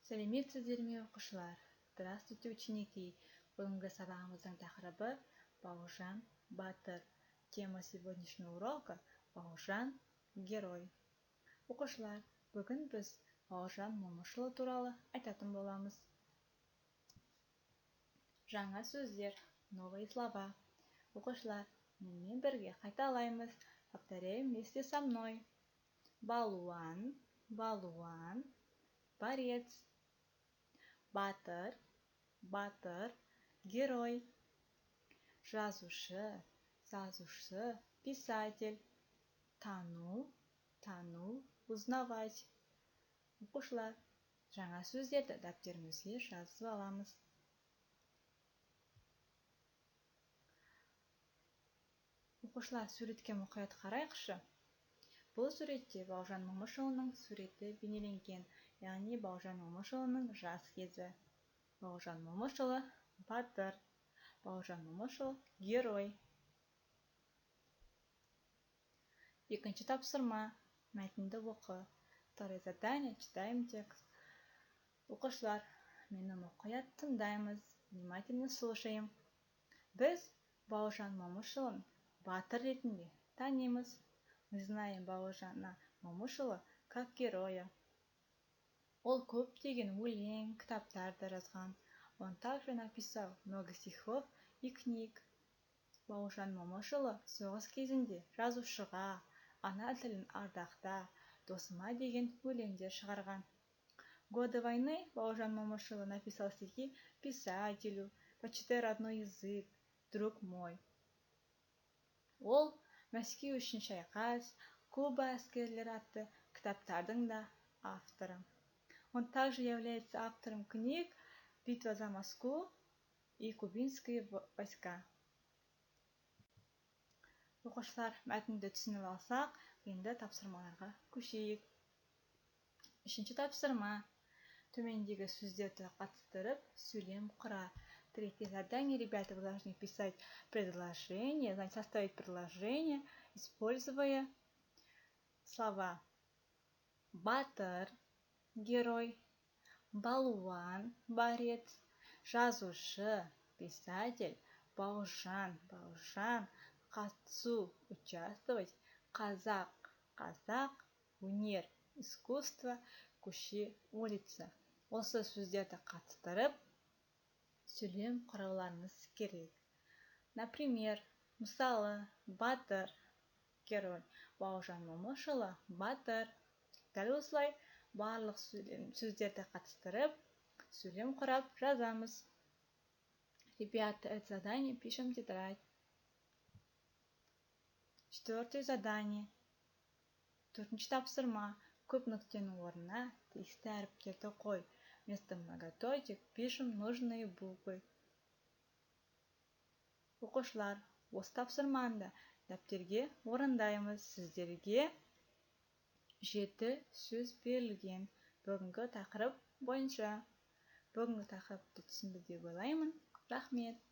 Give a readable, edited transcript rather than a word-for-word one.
Сәлеметсіздер ме, оқушылар? Здравствуйте, ученики! Бүгінгі сабағымыздың тақырыбы Бауыржан батыр. Тема сегодняшнего урока Бауыржан герой. Оқушылар, бүгін біз Бауыржан Момышұлы туралы айтатын боламыз. Жаңа сөздер, новые слова. Оқушылар, менімен бірге қайталаймыз. Повторяем вместе со мной. Балуан, балуан, борец. Батыр, батыр, герой. Жазушы, жазушы, писатель. Тану, тану, узнавать. Оқушылар, жаңа сөздерді дәптерімізге жазып аламыз. Оқушылар, суретке мұқият қарайықшы. Бұл суретте Бауыржан Момышұлының суреті бейнеленген, яғни Бауыржан Момышұлының жас кезі. Бауыржан Момышұлы батыр, Бауыржан Момышұлы герой. Екінші тапсырма. Мәтінді оқы. Второе задание. Читаем текст. Оқушылар, мені мұқият тыңдаймыз. Внимательно слушаем. Біз Бауыржан Момышұлын батыр ретінде танимыз. Мы знаем Бауыржана Момышұлы как героя. Ол көптеген өлең, кітаптарды жазған. Он также написал много стихов и книг. Бауыржан Момышұлы соғыс кезінде жазушыға, ана тілін ардақта, досыма деген өлеңдер шығарған. Годы войны Бауыржан Момышұлы написал стихи писателю, почитай родной язык, друг мой. Ол Мәскеу үшін шайқас, Куба әскерлері атты кітаптардың да авторы. Он также является автором книг «Битва за Москву» и «Кубинские войска». Оқушылар, мәтінді түсініп алсақ, енді тапсырмаларға көшейік. Үшінші тапсырма. Төмендегі сөздерді қатыстырып, сөйлем құра. Третье задание, ребята, вы должны писать предложение, значит, составить предложение, используя слова батыр, герой, балуан, борец, жазушы, писатель, Бауыржан, қатысу, участвовать, қазақ, өнер, искусство, көше, улица. Осы сөздерді қатыстырып, сөйлем құрауларыңыз керек. Например, мысалы, батыр, герой, Бауыржан Момышұлы батыр. Дәл осылай барлық сөздерді қатыстырып, сөйлем құрап жазамыз. Ребята, это задание пишем в тетрадь. Четвертое задание. Төртінші тапсырма. Көп нүктенің орнына тиісті әріптерді қой. Вместо многоточек пишем нужные буквы. Оқушылар, осы тапсырманы дәптерге орындаймыз. Сіздерге 7 сөз берілген бүгінгі тақырып бойынша. Бүгінгі тақырыпты түсінді деп ойлаймын. Рахмет.